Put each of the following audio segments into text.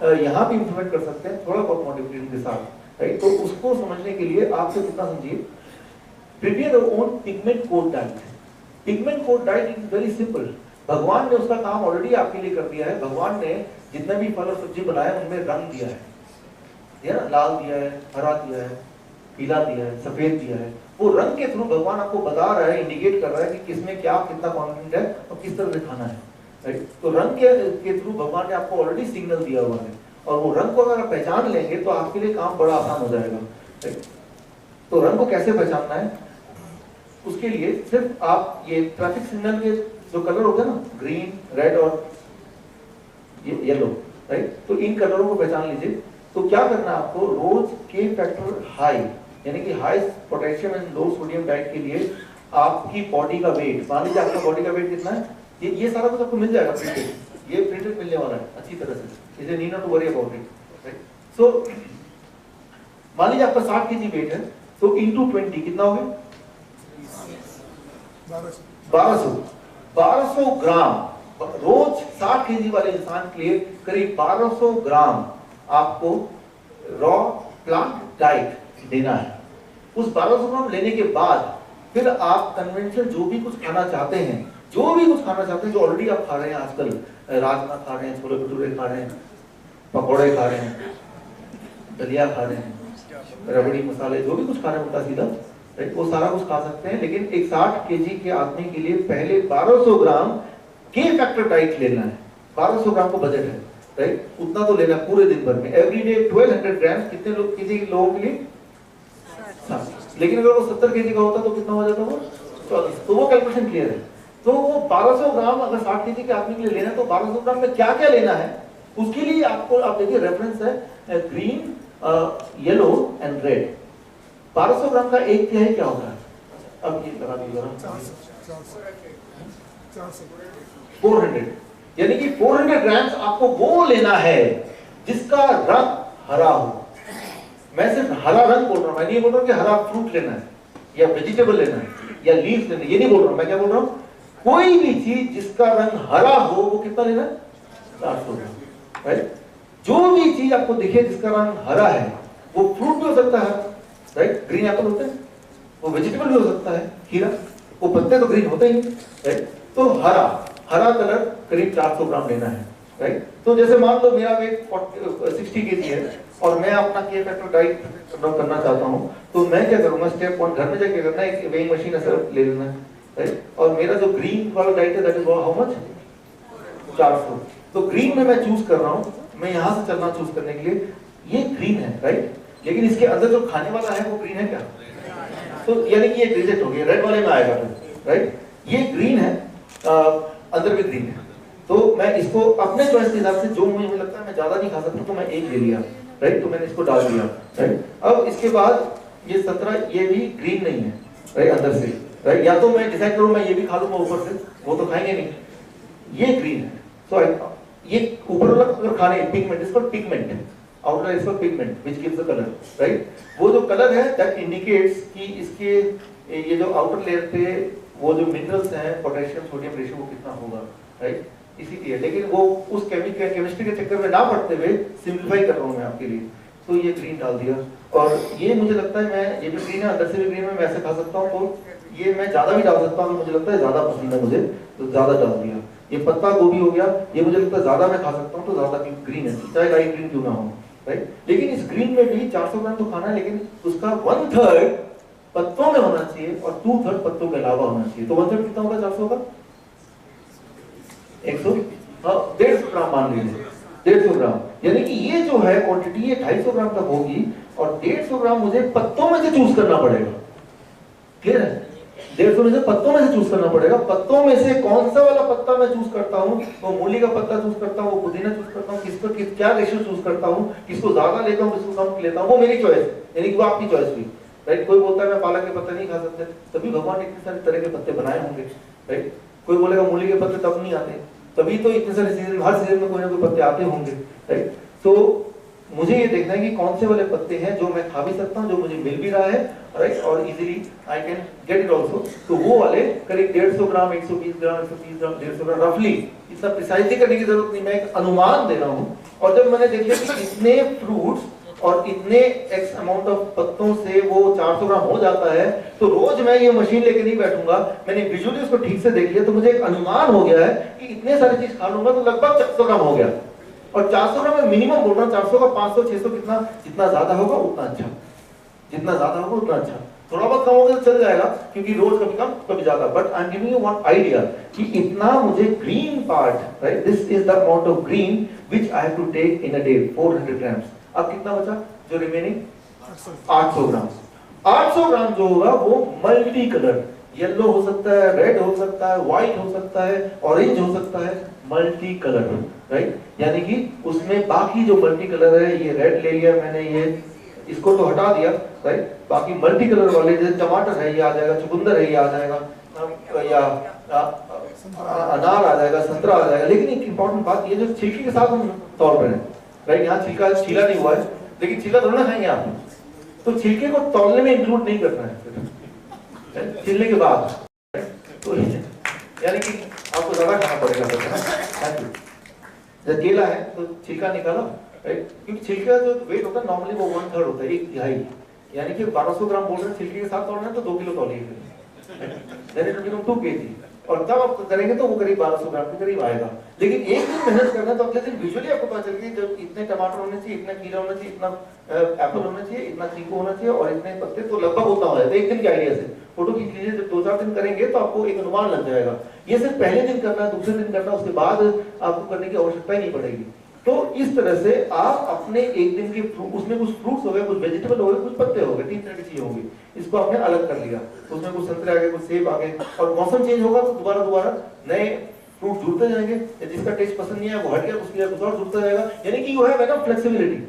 यहाँ भी इम्प्लीमेंट कर सकते हैं थोड़ा बहुत मॉडिफिकेशन के साथ, राइट। तो उसको समझने के लिए आपसे कितना समझिए, prepare your own pigment code diet. Pigment code diet is very simple. भगवान ने उसका काम ऑलरेडी आपके लिए कर दिया है। भगवान ने जितना भी फल और सब्जी बनाया उनमें रंग दिया है ना, लाल दिया है, हरा दिया है, पीला दिया है, सफेद दिया है। वो रंग के थ्रू भगवान आपको बता रहा है, इंडिकेट कर रहा है कि किसमें क्या कितना कॉन्टेंट है और किस तरह से खाना है, राइट। तो रंग के थ्रू भगवान ने आपको ऑलरेडी सिग्नल दिया हुआ है, और वो रंग को अगर आप पहचान लेंगे तो आपके लिए काम बड़ा आसान हो जाएगा, राइट। तो रंग को कैसे पहचानना है, उसके लिए सिर्फ आप ये ट्रैफिक सिग्नल के जो कलर होते हैं ना, ग्रीन, रेड और येलो, राइट, तो इन कलरों को पहचान लीजिए। तो क्या करना है आपको, रोज के फैक्टर हाई, यानी कि high potassium and low sodium diet के लिए आपकी बॉडी का वेट, मान लीजिए आपका बॉडी का वेट कितना है, ये सारा कुछ आपको मिल जाएगा प्रिंटेड, ये प्रिंटेड मिलने वाला है अच्छी तरह से, इसे need not to worry about it, right. So मान लीजिए आपका 60 kg वेट है, तो इंटू 20 कितना हो गया, 1200 ग्राम रोज 60 kg वाले इंसान के लिए करीब 1200 ग्राम आपको रॉ प्लांट डाइट देना है। उस 1200 ग्राम लेने के बाद फिर आप कन्वेंशनल जो भी कुछ खाना चाहते हैं, जो भी कुछ खाना चाहते हैं, जो ऑलरेडी आप खा रहे हैं आजकल, राजमा खा रहे हैं, छोले भटूरे खा रहे हैं, पकौड़े खा रहे हैं, दलिया खा रहे हैं, रबड़ी मसाले, जो भी कुछ खा रहे हैं उल्टा सीधा, राइट, वो सारा कुछ खा सकते हैं। लेकिन एक 60 kg के आदमी के लिए पहले 1200 ग्राम के फैक्टर डाइट लेना है। 1200 ग्राम को बजट है, राइट, उतना तो लेना पूरे दिन भर में, एवरी डे 1200 ग्राम। कितने लोग, किसी लोगों के लिए 60। लेकिन अगर वो 70 kg का होता तो कितना हो जाता वो 40। तो वो कैलकुलेशन क्लियर है। तो वो 1200 ग्राम अगर 60 kg के आदमी के लिए लेना है, तो 1200 ग्राम में क्या क्या लेना है उसके लिए आपको, आप देखिए रेफरेंस है ग्रीन, येलो एंड रेड। 1200 ग्राम का एक तिहाई क्या होता है, अब ये लगा दीजिए 400, यानी कि 400 ग्राम्स आपको वो लेना है जिसका रंग हरा हो। मैं सिर्फ हरा रंग बोल रहा हूं, मैं नहीं बोल रहा हूं कि हरा फ्रूट लेना है या वेजिटेबल लेना है या लीव्स लेना है, ये नहीं बोल रहा हूं। मैं क्या बोल रहा हूं, कोई भी चीज जिसका रंग हरा हो वो कितना लेना है, 400 ग्राम, राइट। जो भी चीज आपको दिखे जिसका रंग हरा है, वो फ्रूट भी हो सकता है, राइट, ग्रीन एप्पल होते हैं, वो वेजिटेबल भी हो सकता है, खीरा, वो पत्ते तो ग्रीन होते ही, राइट। तो हरा कलर करीब 400 ग्राम लेना है, राइट। तो जैसे मान लो मेरा वेट 60 kg है और मैं अपना के फैक्टर डाइट करना चाहता हूं, तो मैं क्या करूंगा, स्टेप 1 घर में जाके करना है, एक वेइंग मशीन ऐसा ले लेना है, राइट। और मेरा जो ग्रीन वाला डाइट है, दैट इज हाउ मच, 400। तो ग्रीन में मैं चूज कर रहा हूं, मैं यहां से चलना चूज करने के लिए, ये ग्रीन है, राइट, लेकिन इसके अंदर जो खाने वाला है वो ग्रीन है क्या, तो यानी कि ये रिजेक्ट हो गया, रेड वाले में आएगा, राइट। ये ग्रीन है, अंदर भी ग्रीन है, तो मैं इसको अपने चॉइस के हिसाब से, जो मुझे लगता है मैं ज्यादा नहीं खा सकता तो मैं एक ले लिया, राइट, तो मैंने इसको डाल दिया, राइट। अब इसके बाद ये संतरा, ये भी ग्रीन नहीं है, राइट, अंदर से, राइट। या तो मैं डिसाइड करूं मैं ये भी खा लूंगा ऊपर से, वो तो खाएंगे नहीं, ये ग्रीन है। सो ये ऊपर वाला अगर खाने, पिगमेंट, इसको pigment, outer is pigment which gives the colour, right. वो जो कलर है दैट इंडिकेट्स कि इसके ये जो आउटर लेयर पे वो जो मिनरल्स हैं, पोटेशियम सोडियम रेशियो वो कितना होगा, राइट, इसीलिए। लेकिन वो उस केमिस्ट्री के चक्कर में ना पड़ते हुए सिंपलीफाई कर रहा हूं मैं आपके लिए, तो ये ग्रीन डाल दिया। और ये मुझे लगता है, मैं ये भी ग्रीन है, अंदर से भी ग्रीन है, मैं ऐसे खा सकता हूँ, तो ये मैं ज्यादा भी डाल सकता हूँ, मुझे लगता है ज्यादा पसंद है मुझे, तो ज्यादा डाल दिया। ये पत्ता गोभी हो गया, ये मुझे लगता है ज्यादा मैं खा सकता हूँ, तो ज्यादा ग्रीन है, चाहे लाइट ग्रीन क्यों ना हो, राइट। लेकिन इस ग्रीन में भी 400 ग्राम तो खाना है, लेकिन उसका 1/3 पत्तों में होना चाहिए और 2/3 पत्तों के अलावा होना चाहिए। तो 1/3 कितना होगा 400 का, 150 ग्राम मान लीजिए, 150 ग्राम, यानी कि ये जो है क्वांटिटी ये 250 ग्राम तक होगी, और 150 ग्राम मुझे पत्तों में से चूज करना पड़ेगा, क्लियर है। 150 में से पत्तों में से चूज करना पड़ेगा। पत्तों में से कौन सा वाला पत्ता मैं चूज करता हूँ, वो मूली का पत्ता चूज करता हूँ, वो पुदीना चूज करता हूँ, किसको क्या रेशियो चूज करता हूँ, किसको ज्यादा लेता हूँ, किसको कम लेता हूँ, वो मेरी चॉइस, यानी कि वो आपकी चॉइस हुई, राइट। कोई बोलता है मैं पालक के पत्ते नहीं खा सकते, तभी भगवान ने इतने सारे तरह के पत्ते बनाए होंगे, राइट। कोई बोलेगा मूली के पत्ते तब नहीं आते, तभी तो इतने सारे सीजन, हर सीजन में कोई ना कोई पत्ते आते होंगे, राइट। तो मुझे ये देखना है कि कौन से वाले पत्ते हैं जो मैं खा भी सकता हूँ, जो मुझे मिल भी रहा है, राइट, और easily I can get it also. तो वो वाले करीब 150 ग्राम, 120 ग्राम, 130 ग्राम, 150 ग्राम, रफली, इतना प्रिसाइजली करने की जरूरत नहीं, मैं एक अनुमान दे रहा हूँ। और जब मैंने देखा कि इतने फ्रूट्स और इतने एक्स अमाउंट ऑफ पत्तों से वो 400 ग्राम हो जाता है, तो रोज मैं ये मशीन लेके नहीं बैठूंगा। मैंने विजुअली उसको ठीक से देख लिया, तो मुझे एक अनुमान हो गया है कि इतने सारी चीज खा लूंगा तो लगभग 400 ग्राम हो गया। और 400 ग्राम में मिनिमम बोल रहा हूँ, 400 का 500 600 कितना, जितना ज्यादा होगा उतना अच्छा, जितना ज्यादा होगा उतना अच्छा। थोड़ा बहुत कम होगा तो चल जाएगा, क्योंकि रोज कभी कम कभी ज्यादा, but I am giving you one idea कि इतना मुझे green part, right, this is the amount of green which I have to take in a day, 400 grams. अब कितना बचा जो रिमेनिंग 800 ग्राम। 800 ग्राम जो होगा वो मल्टी कलर, येलो हो सकता है, रेड हो सकता है, व्हाइट हो सकता है, ऑरेंज हो सकता है, मल्टी कलर, राइट। यानी कि उसमें बाकी जो मल्टी कलर है, ये रेड ले लिया मैंने, ये इसको तो हटा दिया, राइट, बाकी मल्टी कलर वाले जैसे टमाटर है ये आ जाएगा, चुकंदर है ये आ जाएगा, या अनार आ जाएगा, संतरा आ जाएगा। लेकिन एक इंपॉर्टेंट बात ये, जो छिलके के साथ हम तौल रहे हैं, राइट, यहाँ छिलका छीला नहीं हुआ है, लेकिन छिलका थोड़ा खाएंगे आप, तो छिलके को तौलने में इंक्लूड नहीं करना है छिलने के बाद, तो यानी कि आपको ज्यादा खाना पड़ेगा। जब केला है तो छिलका निकालो, राइट, क्योंकि छिलके का जो वेट होता है नॉर्मली वो 1/3 होता है, 1/3, यानी कि 1200 ग्राम बोल रहे हैं छिलके के साथ तोड़ना है तो 2 किलो तौलिए, then it will become 2 kg, और तब आप करेंगे तो वो करीब 1200 ग्राम के करीब आएगा। लेकिन एक दिन मेहनत करना तो अगले दिन विजुअली आपको पता चलेगी, जब इतने टमाटर होने चाहिए, इतना खीरा होना चाहिए, इतना एप्पल होना चाहिए, इतना चीकू होना चाहिए, और इतने पत्ते, तो लगभग उतना हो जाता है। एक दिन के आइडिया से फोटो खींच लीजिए, जब 2-4 दिन करेंगे तो आपको एक अनुमान लग जाएगा। ये सिर्फ पहले दिन करना है, दूसरे दिन करना, उसके बाद आपको करने की आवश्यकता ही नहीं पड़ेगी। तो इस तरह से आप अपने एक दिन के उसमें कुछ फ्रूट्स हो गए, कुछ वेजिटेबल हो गए, कुछ पत्ते हो गए, 3 तरह की चीजें होंगी, इसको आपने अलग कर लिया। उसमें कुछ संतरे आ गए, कुछ सेब आ गए, और मौसम चेंज होगा तो दोबारा नए फ्रूट जुड़ते जाएंगे, जिसका टेस्ट पसंद नहीं है वो हट गया, उसके लिए कुछ और जुड़ता जाएगा। यानी कि यू हैव एनफ फ्लेक्सिबिलिटी।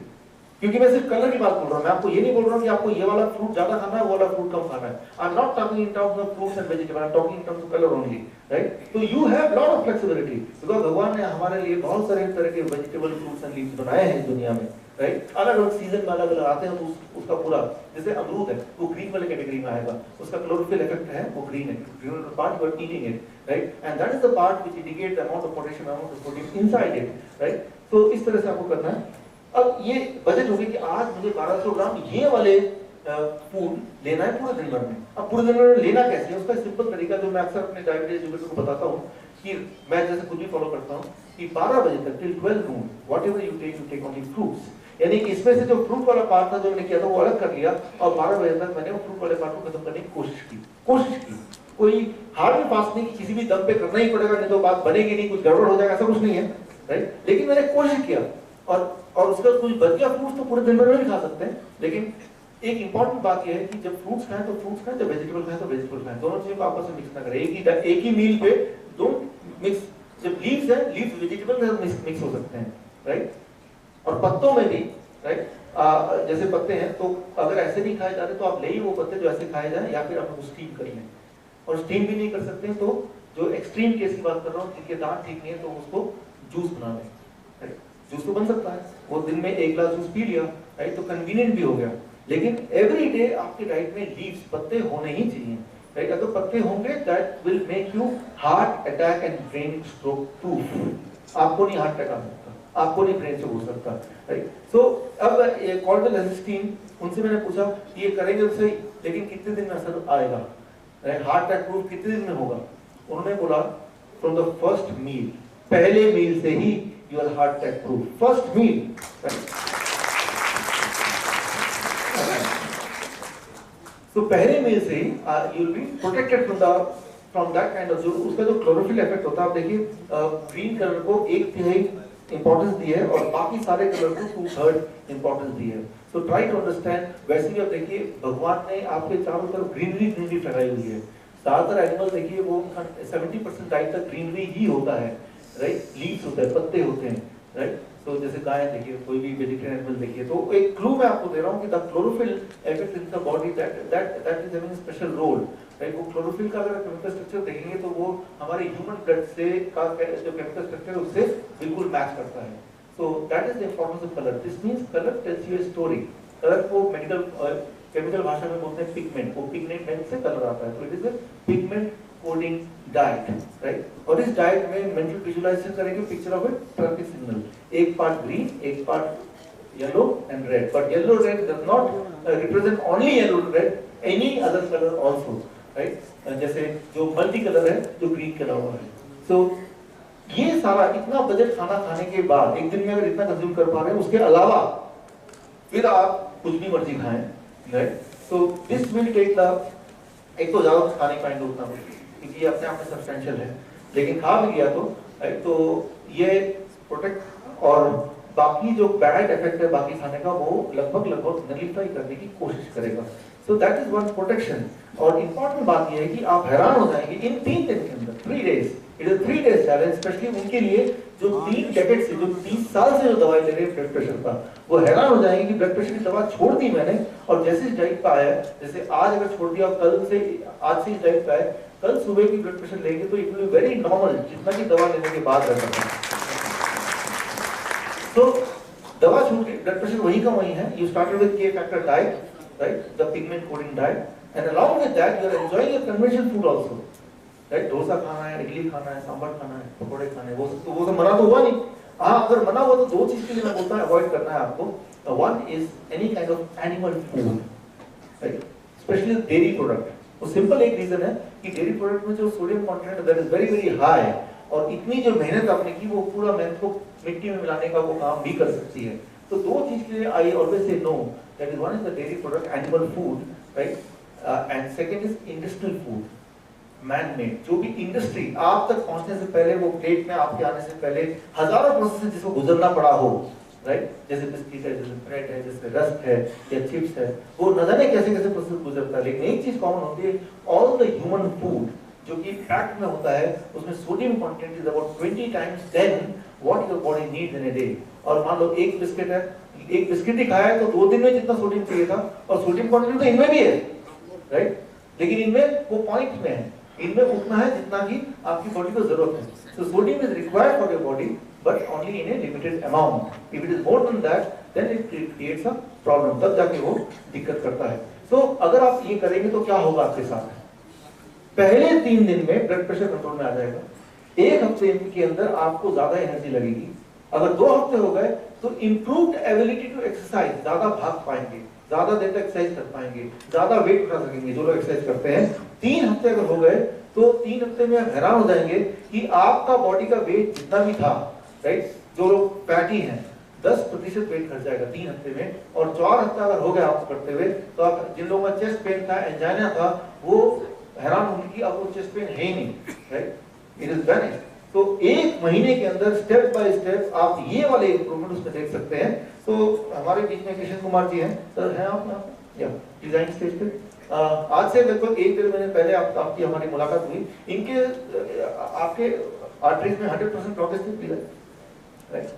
क्योंकि मैं सिर्फ कलर की बात बोल रहा हूँ, मैं आपको ये नहीं बोल रहा हूँ कि आपको ये वाला फ्रूट ज्यादा खाना है, वो वाला फ्रूट कम खाना है। I am not talking in terms of fruits and vegetable, I am talking in terms of colour only, right. तो you have lot of flexibility, because भगवान ने हमारे लिए बहुत सारे तरह के वेजिटेबल, फ्रूट्स एंड लीव्स बनाए हैं इस दुनिया में, राइट। अलग-अलग सीजन में अलग-अलग आते हैं, तो उसका पूरा, जैसे अमरूद है वो ग्रीन वाले कैटेगरी में आएगा, उसका क्लोरोफिल इफेक्ट है, वो ग्रीन है, green part you are eating it, right, and that is the part which indicate the amount of potassium, amount of protein inside it, right. तो इस तरह से आपको करना है। अब ये बजट होगी कि आज मुझे 1200 ग्राम ये वाले फूड लेना है पूरे दिन भर में। अब पूरे दिन भर में लेना कैसे है, उसका सिंपल तरीका जो मैं अक्सर अपने डायबिटीज एजुकेटर को बताता हूँ, कि मैं जैसे खुद भी फॉलो करता हूँ, कि 12 बजे तक till 12 noon whatever you take only fruits. यानी कि इसमें से जो फ्रूट वाला पार्ट था जो मैंने किया था वो अलग कर लिया, और 12 बजे तक मैंने वो फ्रूट वाले पार्ट को खत्म करने की कोशिश की। कोई हार्ड एंड फास्ट नहीं कि किसी भी दम पे करना ही पड़ेगा, नहीं तो बात बनेगी नहीं, कुछ गड़बड़ हो जाएगा, ऐसा कुछ नहीं है, राइट। लेकिन मैंने कोशिश किया, और उसका कुछ बच गया फ्रूट्स तो पूरे दिन भर में भी खा सकते हैं। लेकिन एक इंपॉर्टेंट बात यह है कि जब फ्रूट्स खाएं तो फ्रूट्स खाएं, जब वेजिटेबल खाएं तो वेजिटेबल खाएं, दोनों चीजों को आपस में मिक्स ना करें। एक ही मील पे डोंट मिक्स। जब लीव्स है, लीव्स वेजिटेबल में मिक्स हो सकते हैं, राइट। और पत्तों में भी, राइट, जैसे पत्ते हैं तो अगर ऐसे नहीं खाए जा रहे तो आप ले ही वो पत्ते जो ऐसे खाए जाए, या फिर आप उसको स्टीम कर लें। और स्टीम भी नहीं कर सकते तो जो एक्सट्रीम केस की बात कर रहा हूँ, जिनके दांत ठीक नहीं है, तो उसको जूस बना लें, राइट। जूस तो बन सकता है, वो दिन में 1 ग्लास जूस पी लिया, राइट, तो कन्वीनियंट भी हो गया। लेकिन एवरी डे आपके डाइट में लीव्स, पत्ते होने ही चाहिए, राइट। अगर पत्ते होंगे that will make you heart attack and brain stroke proof. आपको नहीं हार्ट अटैक आ सकता, आपको नहीं ब्रेन स्ट्रोक हो सकता, राइट। सो अब कॉर्डल एसिस्टीन, उनसे मैंने पूछा ये करेंगे तो सही, लेकिन कितने दिन में असर आएगा, हार्ट अटैक प्रूफ कितने दिन में होगा? उन्होंने बोला फ्रॉम द फर्स्ट मील, पहले मील से ही your heart attack proof, first meal, right? So पहले मील से ही you will be protected from that kind of, जो उसका जो क्लोरोफिल इफेक्ट होता है, आप देखिए ग्रीन कलर को 1/3 इंपॉर्टेंस दी है और बाकी सारे कलर को 2/3 इंपॉर्टेंस दी है। So try to understand. वैसे भी आप देखिए भगवान ने आपके चारों तरफ ग्रीनरी फैलाई हुई है। ज्यादातर एनिमल देखिए वो 70% डाइट तक ग्रीनरी ही होता है, राइट। लीव्स होते हैं, पत्ते होते हैं, राइट। तो जैसे गाय देखिए, कोई भी वेजिटेरियन एनिमल देखिए, तो एक क्लू मैं आपको दे रहा हूँ कि the chlorophyll effect in the body that is having special role, right. वो क्लोरोफिल का अगर केमिकल स्ट्रक्चर देखेंगे तो वो हमारे ह्यूमन ब्लड से का जो केमिकल स्ट्रक्चर है उससे बिल्कुल मैच करता है, So that is the importance of color. This means color tells you a story. Color को medical chemical भाषा में बोलते हैं pigment. वो pigment से color आता है. So it is a pigment coding diet, right? और इस diet में mental visualization करेंगे picture of a traffic signal. एक part green, एक part yellow and red. But yellow red does not represent only yellow red, any other color also, right? जैसे जो multi color है, जो green color हुआ है. So ये सारा इतना बजट खाना खाने के बाद एक दिन में अगर इतना कंज्यूम कर पा रहे हैं, उसके अलावा फिर आप कुछ भी मर्जी खाएं, राइट? तो दिस विल टेक द, एक तो ज्यादा खा नहीं पाएंगे उतना क्योंकि ये अपने आप में सब्सटेंशियल है, लेकिन खा भी गया तो राइट, तो ये प्रोटेक्ट और बाकी जो बैड इफेक्ट है बाकी खाने का वो लगभग नलिफाई करने की कोशिश करेगा. So that is one protection. और इंपॉर्टेंट बात ये है कि आप हैरान हो जाएंगे इन 3 दिन के अंदर, 3 days. It is 3 days challenge, specially उनके लिए जो 3 डेकेड से, जो 30 साल से जो दवाई ले रहे हैं ब्लड प्रेशर का, वो हैरान हो जाएंगे कि ब्लड प्रेशर की दवा छोड़ दी मैंने और जैसे इस डाइट पे आया, जैसे आज अगर छोड़ दिया, कल से आज से इस डाइट पे आए, कल सुबह की ब्लड प्रेशर लेंगे तो it will be very normal, जितना की दवा लेने के बाद रहता है. तो दवा छूट के ब्लड प्रेशर वही का वही है. You started with K factor diet, right, the pigment coding diet, and along with that you are enjoying a conventional food also, right? Dosa खाना है, इडली खाना है, सांभर खाना है, पकोड़े खाने हैं, वो तो मना तो हुआ नहीं. हाँ, अगर मना हुआ तो 2 चीज के लिए मैं बोलता हूँ अवॉइड करना है आपको. One is any kind of animal food, right, specially dairy product. वो सिंपल एक रीजन है कि डेयरी प्रोडक्ट में जो sodium content that is very very high, और इतनी जो मेहनत आपने की वो पूरा मेहनत को मिट्टी में मिलाने का वो काम भी कर सकती है. तो 2 चीज के लिए I always say no, that is one is the dairy product, animal food, right, and second is industrial food, man made. जो भी इंडस्ट्री आप तक पहुंचने से पहले, वो प्लेट में आपके आने से पहले हजारों प्रोसेस जिसको गुजरना पड़ा हो, राइट, जैसे बिस्किट है, जैसे ब्रेड है, जैसे रस्क है या चिप्स है, वो न जाने कैसे कैसे प्रोसेस गुजरता है. लेकिन एक चीज कॉमन होती है, ऑल द ह्यूमन फूड जो कि पैक्ड में होता है, उसमें sodium content is about 20 times than what your body needs in a day. और मान लो एक बिस्किट है, एक बिस्किट ही खाया है तो 2 दिन में जितना सोडियम चाहिए था, और सोडियम कंटेंट तो इनमें भी है, राइट, लेकिन इनमें वो पॉइंट में है, इनमें उतना है जितना कि आपकी बॉडी को जरूरत है. So sodium is required for your body but only in a limited amount. If it is more than that then it creates a problem, तब जाके वो दिक्कत करता है. सो अगर आप ये करेंगे तो क्या होगा आपके साथ? पहले 3 दिन में ब्लड प्रेशर कंट्रोल में आ जाएगा. 1 हफ्ते के अंदर आपको ज्यादा एनर्जी लगेगी. अगर 2 हफ्ते हो गए तो इंप्रूव्ड एबिलिटी टू एक्सरसाइज, ज्यादा भाग पाएंगे, ज्यादा देर तक एक्सरसाइज कर पाएंगे, ज्यादा वेट उठा सकेंगे जो लोग एक्सरसाइज करते हैं. 3 हफ्ते अगर हो गए तो 3 हफ्ते में आप हैरान हो जाएंगे कि आपका बॉडी का वेट जितना भी था, राइट, जो लोग फैटी हैं 10% वेट घट जाएगा 3 हफ्ते में. और 4 हफ्ता अगर हो गया आपको करते हुए, तो आप जिन लोगों का चेस्ट पेन था, एंजाइना था, वो हैरान होंगे कि अब वो चेस्ट पेन है ही नहीं, राइट, इट इज वैनिश. तो 1 महीने के अंदर स्टेप बाय स्टेप आप ये वाले इंप्रूवमेंट उसमें देख सकते हैं. तो हमारे बीच में किशन कुमार जी हैं, सर हैं आप यहाँ या डिजाइन स्टेज पे? आज से लगभग 1-1.5 महीने पहले आपकी हमारी मुलाकात हुई. इनके आपके आर्टरीज में 100% ब्लॉकेज थी, राइट?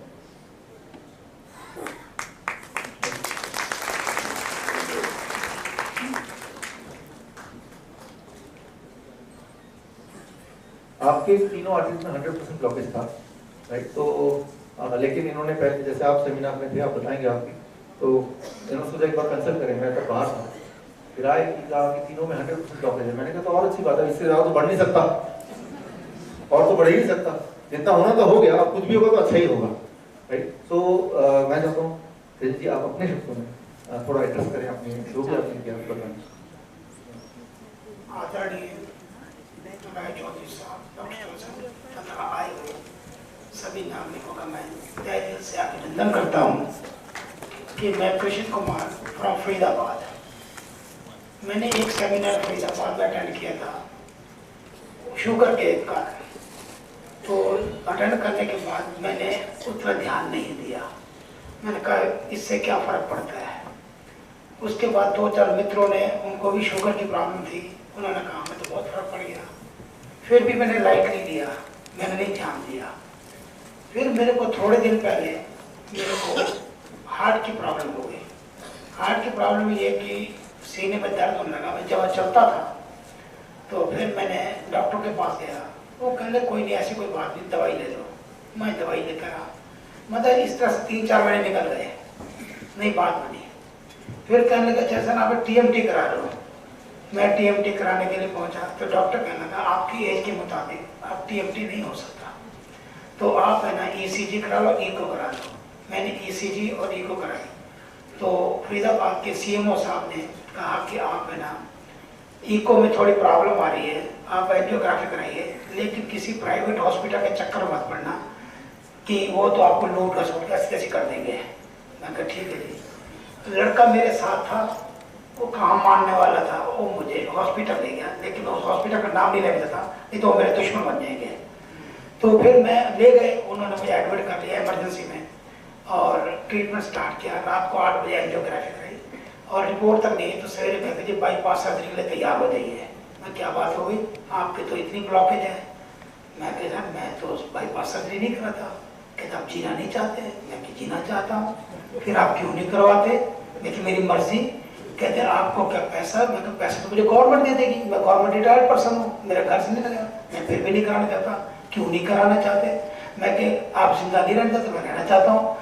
आपके तीनों आर्टरीज में 100% ब्लॉकेज था, राइट? तो लेकिन इन्होंने पहले, जैसे आप सेमिनार में थे, आप बताएंगे आपकी, तो इन्होंने सोचा एक बार कंसल्ट करें. मैं तो बाहर था, फिर आए कि कहा कि तीनों में 100% ब्लॉकेज है. मैंने कहा तो और अच्छी बात है, इससे ज्यादा तो बढ़ नहीं सकता, और तो बढ़ ही नहीं सकता, जितना होना तो हो गया, अब कुछ भी होगा तो अच्छा ही होगा, राइट? तो मैं चाहता हूँ जी आप अपने शब्दों में थोड़ा एड्रेस करें अपने जो भी आपने किया बताएं. आदरणीय चौधरी साहब, डॉक्टर आए हुए सभी नागरिकों का मैं तहे दिल से अभिनंदन करता हूँ कि मैं कृष्ण कुमार फ्रॉम फरीदाबाद. मैंने एक सेमिनार फरीदाबाद में अटेंड किया था शुगर के कारण. तो अटेंड करने के बाद मैंने उस पर ध्यान नहीं दिया. मैंने कहा इससे क्या फ़र्क पड़ता है. उसके बाद 2-4 मित्रों ने, उनको भी शुगर की प्रॉब्लम थी, उन्होंने कहा हमें तो बहुत फ़र्क पड़ गया. फिर भी मैंने लाइट नहीं दिया, मैंने नहीं ध्यान दिया. फिर मेरे को थोड़े दिन पहले मेरे को हार्ट की प्रॉब्लम हो गई. हार्ट की प्रॉब्लम ये कि सीने में दर्द होने लगा. मैं जब चलता था तो फिर मैंने डॉक्टर के पास गया. वो कहने कोई नहीं, ऐसी कोई बात नहीं, दवाई ले लो. मैं दवाई लेकर आ. मतलब इस तरह से 3-4 महीने निकल गए, नहीं बात बनी। फिर कहने लगा जैसा ना आप टीएमटी करा लो। मैं टीएमटी कराने के लिए पहुंचा तो डॉक्टर कहने लगा आपकी एज के मुताबिक आप टीएमटी नहीं हो सकता, तो आप है ना ईसीजी करा लो, ईको करा लो। मैंने ईसीजी और ईको कराई तो फरीदाबाद के सीएमओ साहब ने कहा कि आप है ना ईको में थोड़ी प्रॉब्लम आ रही है, आप एंजियोग्राफी कराइए, लेकिन किसी प्राइवेट हॉस्पिटल के चक्कर में मत पड़ना कि वो तो आपको लूट घसोट कैसे कर देंगे। मैं कहा ठीक है जी। लड़का मेरे साथ था, वो कहाँ मानने वाला था, वो मुझे हॉस्पिटल ले गया, लेकिन उस हॉस्पिटल का नाम नहीं लेता था, नहीं तो वो मेरे दुश्मन बन जाएंगे। तो फिर मैं ले गए, उन्होंने मुझे एडमिट कर लिया इमरजेंसी में और ट्रीटमेंट स्टार्ट किया। रात को 8 बजे एंजियोग्राफी कराई और रिपोर्ट तक नहीं तो सवेरे कहते जी बाईपास सर्जरी के लिए तैयार हो जाइए। मैं क्या बात हो गई, आपके तो इतनी ब्लॉकेज है। मैं कहता मैं तो बाईपास सर्जरी नहीं करा था। कहता आप जीना नहीं चाहते? मैं कि जीना चाहता हूँ। फिर आप क्यों नहीं करवाते? लेकिन मेरी मर्जी। कहते आपको क्या पैसा? मैं तो पैसा तो मुझे गवर्नमेंट दे देगी, मैं गवर्नमेंट रिटायर्ड पर्सन हूँ, मेरे घर से नहीं लगा। मैं फिर भी नहीं कराना चाहता। क्यों नहीं कराना चाहते? मैं कि आप जिंदा नहीं रहना चाहते? मैं रहना चाहता हूँ।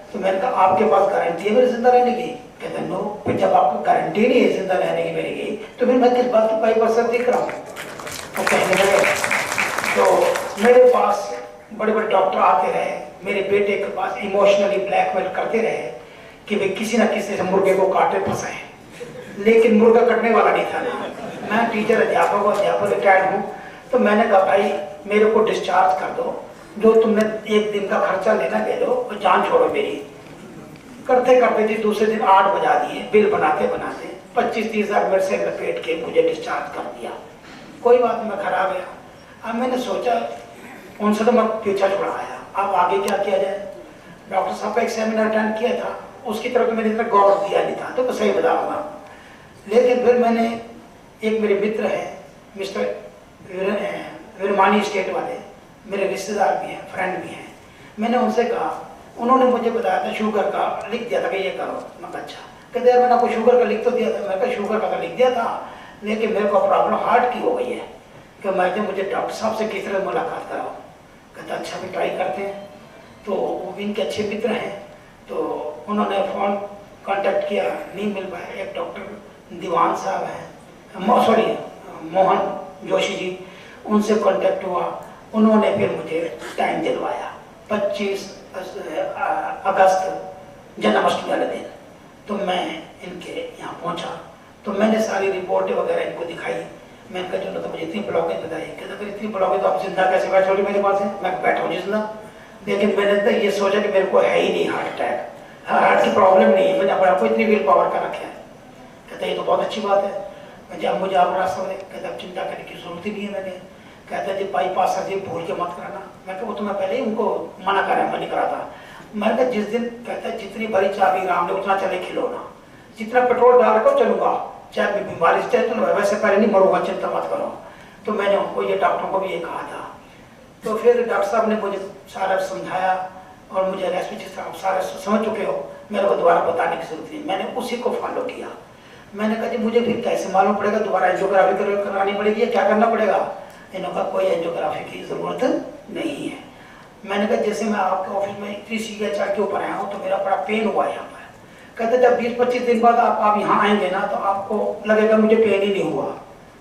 तो मैंने कहा आपके पास गारंटी है मेरे जिंदा रहने की? कहते नो। फिर जब आपको गारंटी नहीं है जिंदा रहने की मेरे की, तो फिर मैं किस बात की बाईपास सर्जरी कराऊँ? तो कहने लगे तो मेरे पास बड़े बड़े डॉक्टर आते रहे, मेरे बेटे के पास इमोशनली ब्लैकमेल करते रहे कि भाई किसी ना किसी से मुर्गे को काटे फंसाए, लेकिन मुर्गा कटने वाला नहीं था ना। मैं टीचर अध्यापक रिटायर्ड हूँ, तो मैंने कहा भाई मेरे को डिस्चार्ज कर दो, जो तुमने एक दिन का खर्चा लेना ले लो और जान छोड़ो मेरी। करते करते जी दूसरे दिन 8 बजा दिए, बिल बनाते बनाते 25-30 हज़ार मेरे से लपेट के मुझे डिस्चार्ज कर दिया। कोई बात मैं घर आ गया। अब मैंने सोचा उनसे तो मैं पीछा छुड़ाया, अब आगे क्या किया जाए। डॉक्टर साहब का एक सेमिनार अटेंड किया था, उसकी तरफ मैंने इतना गौर दिया नहीं था, तो सही बता रहा हूँ। लेकिन फिर मैंने एक मेरे मित्र हैं मिस्टर विरमानी स्टेट वाले, मेरे रिश्तेदार भी हैं, फ्रेंड भी हैं, मैंने उनसे कहा, उन्होंने मुझे बताया था शुगर का लिख दिया था कि ये करो। मैं अच्छा। कहते यार मैंने आपको शुगर का लिख तो दिया था। मैं कहा शुगर का लिख दिया था, लेकिन मेरे को प्रॉब्लम हार्ट की हो गई है कि मैं मुझे डॉक्टर साहब से किस तरह मुलाकात कराओ। कहते अच्छा भी ट्राई करते हैं। तो वो भी इनके अच्छे मित्र हैं, तो उन्होंने फ़ोन कांटेक्ट किया, नहीं मिल पाया। एक डॉक्टर दीवान साहब हैं, सॉरी मोहन जोशी जी, उनसे कांटेक्ट हुआ। उन्होंने फिर मुझे टाइम दिलवाया 25 अगस्त जन्माष्टमी वाले दिन। तो मैं इनके यहाँ पहुँचा, तो मैंने सारी रिपोर्टें वगैरह इनको दिखाई। मैंने कहा चलो तो मुझे इतनी ब्लॉकेज बताई। कहते फिर इतनी ब्लॉकेज तो आप जिंदा कैसे बैठोगे मेरे पास है? मैं बैठा हूँ जिंदा। लेकिन मैंने तो ये सोचा कि मेरे को है ही नहीं हार्ट अटैक, हार्ट की प्रॉब्लम नहीं है, मैंने अपने आपको इतनी विल पावर का रखा है। कहते ये तो बहुत अच्छी बात है। मैं जब मुझे आप रास्ता में कहते अब चिंता करने की जरूरत ही नहीं है। मैंने कहते जी बाईपास सर्जरी भूल के मत कराना। मैं कहा वो तो मैं पहले ही उनको मना करा, मैं नहीं करा था। मैं कहा जिस दिन कहता जितनी बड़ी चाबी राम ने उतना चले खिलौना, जितना पेट्रोल डाल कर चलूंगा, चाहे मैं बीमारी से तो वैसे पहले नहीं मरूंगा, चिंता मत करो। तो मैंने उनको ये डॉक्टरों को भी ये कहा था। तो फिर डॉक्टर साहब ने मुझे सारा समझाया और मुझे रेस्पिरेटरी आप सारे समझ चुके हो, मेरे को दोबारा बताने की जरूरत नहीं। मैंने उसी को फॉलो किया। मैंने कहा जी मुझे फिर कैसे मालूम पड़ेगा, दोबारा एंजियोग्राफी करानी पड़ेगी या क्या करना पड़ेगा? इन्होंने कहा कोई एंजियोग्राफी की जरूरत नहीं है। मैंने कहा जैसे मैं आपके ऑफिस में 3CHR के ऊपर आया हूँ तो मेरा बड़ा पेन हुआ है यहाँ पर। कहते जब 20-25 दिन बाद आप यहाँ आएंगे ना तो आपको लगेगा मुझे पेन ही नहीं हुआ,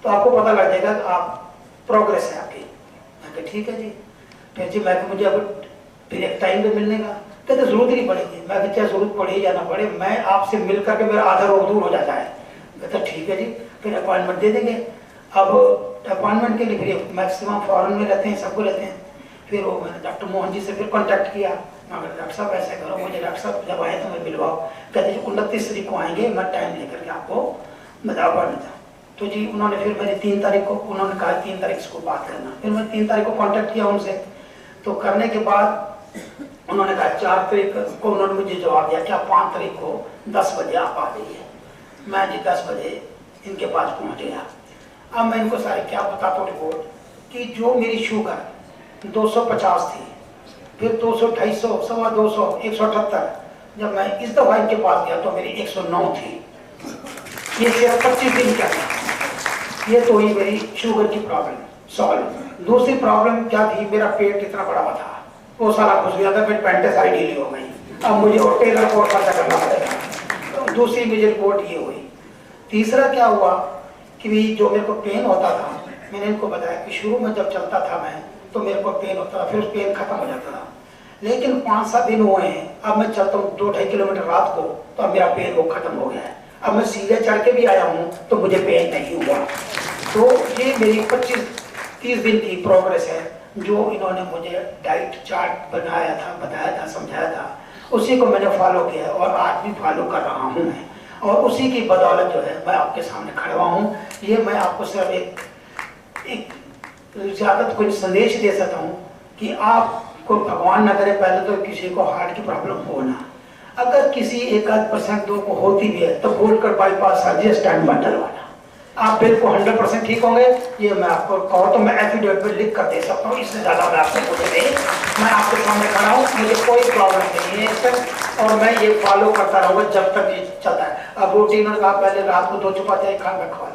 तो आपको पता लग जाएगा कि आप प्रोग्रेस है आपकी। मैं कहा ठीक है जी। फिर जी मैं मुझे अब फिर एक टाइम पे मिलने का। कहते जरूरत नहीं पड़ेगी। मैं चाहे जरूरत पड़े ही जाना पड़े, मैं आपसे मिल करके मेरा आधा रोग दूर हो जाता है। कहते ठीक है जी, फिर अपॉइंटमेंट दे देंगे। अब अपॉइंटमेंट के लिए फिर मैक्सिमम फॉरेन में रहते हैं, सबको रहते हैं। फिर वो मैंने डॉक्टर मोहन जी से फिर कॉन्टैक्ट किया। मगर डॉक्टर साहब ऐसा करो, मुझे डॉक्टर साहब जब आए तो मैं मिलवाओ। कहते जी 29 तारीख को आएंगे, मैं टाइम लेकर के आपको बता पाऊँगा। तो जी उन्होंने फिर मेरी 3 तारीख को उन्होंने कहा 3 तारीख को बात करना। फिर मैं 3 तारीख को कॉन्टैक्ट किया उनसे। तो करने के बाद उन्होंने कहा 4 तारीख को उन्होंने मुझे जवाब दिया कि आप 5 तारीख को 10 बजे आप आ जाइए। मैं जी 10 बजे इनके पास पहुँच गया। अब मैं इनको सारे क्या बताता हूँ रिपोर्ट कि जो मेरी शुगर 250 थी, फिर 200, 250, 250, 178। जब मैं इस दवा इनके पास गया तो मेरी 109 थी। ये सिर्फ 25 दिन क्या था। ये तो हुई मेरी शुगर की प्रॉब्लम सॉल्व। दूसरी प्रॉब्लम क्या थी, मेरा पेट इतना बड़ा हुआ था, वो साला घुस गया था, फिर पैंटे सारी ढीली हो गई। अब मुझे और टेलर को और खर्चा करना पड़ेगा। तो दूसरी मुझे रिपोर्ट ये हुई। तीसरा क्या हुआ कि जो मेरे को पेन होता था, मैंने इनको बताया कि शुरू में जब चलता था मैं तो मेरे को पेन होता था, फिर उस पेन खत्म हो जाता था। लेकिन 5-7 दिन हुए हैं, अब मैं चलता हूँ 2-2.5 किलोमीटर रात को, तो अब मेरा पेन वो खत्म हो गया है। अब मैं सीधे चढ़ के भी आया हूँ तो मुझे पेन नहीं हुआ। तो ये मेरी 25-30 दिन की प्रोग्रेस है, जो इन्होंने मुझे डाइट चार्ट बनाया था, बताया था, समझाया था, उसी को मैंने फॉलो किया है और आज भी फॉलो कर रहा हूँ मैं। और उसी की बदौलत जो है मैं आपके सामने खड़ा हुआ हूँ। ये मैं आपको सिर्फ एक ज़्यादा कोई संदेश दे सकता हूँ कि आपको भगवान न करे पहले तो किसी को हार्ट की प्रॉब्लम हो ना, अगर किसी 1-2% को होती भी है तो बोलकर बाईपास सर्जरी स्टैंड में डलवाना, आप बिल्कुल 100% ठीक होंगे। ये मैं आपको कहो तो मैं एफिडेविट पे लिख कर दे सकता हूँ, इससे ज़्यादा मैं आपसे पूछे नहीं। मैं आपके सामने खड़ा हूँ, मुझे कोई प्रॉब्लम नहीं है इससे, और मैं ये फॉलो करता रहूँगा जब तक ये चलता है। अब रोटी उन्होंने कहा पहले रात को 2 चपाती खा मैं खा,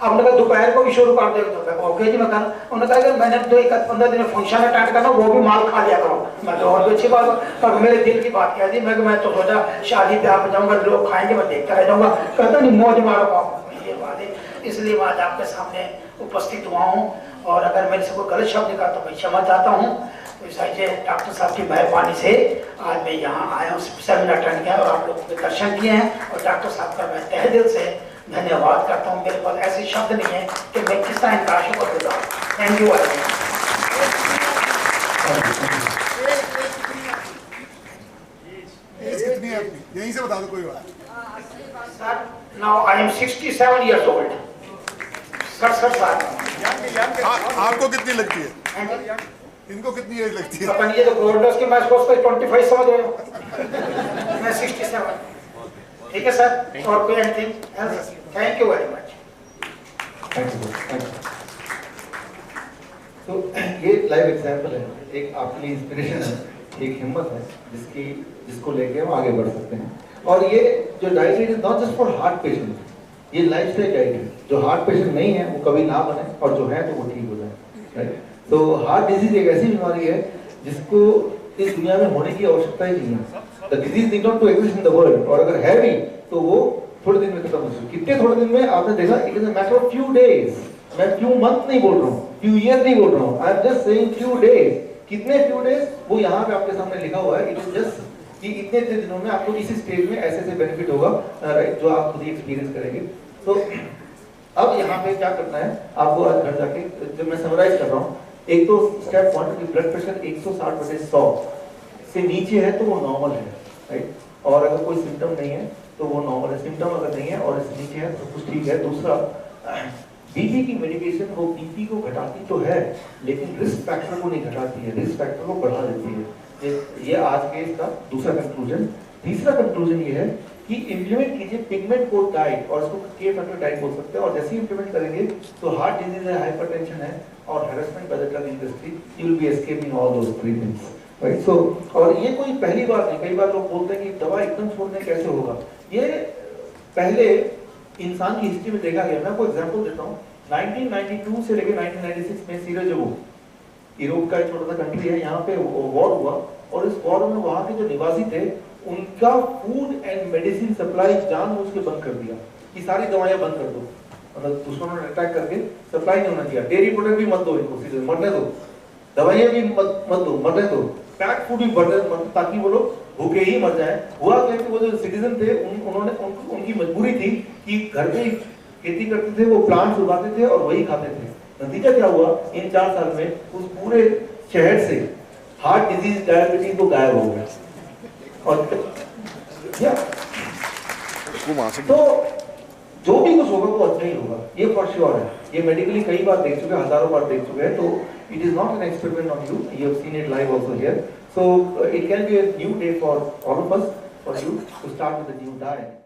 अब उन्होंने कहा दोपहर को भी शुरू कर दे, तो ओके जी मैं कहना। उन्होंने कहा कि मैंने 2-15 दिन फंक्शन अटेंड करना, वो भी माल खा लिया करो। मैं तो और भी अच्छी बात, पर मेरे दिल की बात कह दी। मैं तो सोचा शादी ब्याह में जाऊँगा, लोग खाएंगे, मैं देखता रह जाऊँगा। कहता नहीं मौज मारो पाओ, ये बात है। इसलिए मैं आज आपके सामने उपस्थित हुआ हूँ, और अगर मेरे से कोई गलत शब्द निकला तो मैं क्षमा चाहता हूँ। तो डॉक्टर साहब की मेहरबानी से आज मैं यहाँ आया हूँ, सेमिनार अटेंड किया और आप लोगों के दर्शन किए हैं, और डॉक्टर साहब का मैं तहे दिल से धन्यवाद करता हूँ। मेरे पास ऐसे शब्द नहीं है कि मैं किस तरह इनका शुक्र देता हूँ। Thank you very much. कितनी है आपकी? यहीं से बता दो कोई बात। Sir, now I am 67 years old. Sir आपको कितनी लगती है? इनको कितनी एज लगती है? पता नहीं, ये तो कोरोडस की मैं सोचता हूँ 25 समझ रहे हो। मैं 67। ठीक है सर, और कोई anything else? Thank you very much. तो ये लाइव एग्जांपल है, एक आपके लिए इंस्पिरेशन है, एक हिम्मत है जिसको लेके हम आगे बढ़ सकते हैं। और ये जो diet is not just for heart patient, ये लाइफस्टाइल डाइट है। जो हार्ट पेशेंट नहीं है वो कभी ना बने, और जो है तो वो ठीक हो जाए, राइट। तो हार्ट डिजीज एक ऐसी बीमारी है जिसको इस दुनिया में होने की आवश्यकता ही नहीं है। The disease need not to exist in the world, और अगर है भी तो वो थोड़े दिन में खत्म हो सकती है। कितने थोड़े दिन में? आपने देखा, it is a matter of few days. मैं फ्यू मंथ नहीं बोल रहा हूँ, फ्यू ईयर नहीं बोल रहा हूँ, I am just saying few days. कितने फ्यू डेज? वो यहाँ पे आपके सामने लिखा हुआ है। इट इज जस्ट कि इतने दिनों में आपको इसी स्टेज में ऐसे बेनिफिट होगा, राइट, जो आप खुद ही एक्सपीरियंस करेंगे। तो अब यहाँ पे क्या करना है आपको, आज घर जाके जब मैं समराइज कर रहा हूँ, एक तो स्टेप 1 की ब्लड प्रेशर 160/100 से नीचे है तो वो नॉर्मल है, राइट। और अगर कोई सिम्टम नहीं है तो वो नॉर्मल है। सिम्टम अगर नहीं है और इससे नीचे है तो कुछ ठीक है। दूसरा, बीपी की मेडिकेशन वो बीपी को घटाती तो है, लेकिन रिस्क फैक्टर को नहीं घटाती है, रिस्क फैक्टर को बढ़ा देती है। ये आज के इसका दूसरा कंक्लूजन। तीसरा कंक्लूजन ये है कि इंप्लीमेंट कीजिए पिगमेंट कोड डाइट, और इसको के फैक्टर डाइट बोल सकते हैं। और जैसे ही इंप्लीमेंट करेंगे तो हार्ट डिजीज है, हाइपरटेंशन है, और harassment by the drug industry, you will be escaping all those 3 things, right. So और ये कोई पहली बार नहीं, कई बार लोग बोलते हैं कि दवा एकदम छोड़ने कैसे होगा। ये पहले इंसान की हिस्ट्री में देखा गया। मैं आपको एग्जांपल देता हूँ। 1992 से लेकर 1996 में सिराजेवो, यूरोप का एक छोटा सा कंट्री है, यहाँ पे वॉर हुआ, और इस वॉर में वहाँ के जो निवासी थे उनका फूड एंड मेडिसिन सप्लाई जानबूझ के बंद कर दिया कि सारी दवाइयाँ बंद कर दो। मतलब दुश्मनों ने अटैक करके सप्लाई नहीं होना दिया। डेयरी प्रोडक्ट भी मत दो इनको, सीधे मरने दो, दवाइयाँ भी मत दो, मरने दो, पैक फूड भी मरने दो, ताकि वो लोग भूखे ही मर जाए। हुआ क्या कि वो जो सिटीजन थे उनकी मजबूरी थी कि घर पे खेती करते थे, वो प्लांट्स उगाते थे और वही खाते थे। नतीजा क्या हुआ, इन 4 साल में उस पूरे शहर से हार्ट डिजीज, डायबिटीज को गायब हो गया। और तो जो भी कुछ होगा वो अच्छा ही होगा, ये फॉर श्योर है। ये मेडिकली कई बार देख चुके हैं, हजारों बार देख चुके हैं। तो it is not an experiment on you, you have seen it live also here. So it can be a new day for all of us, for you to start with a new diet.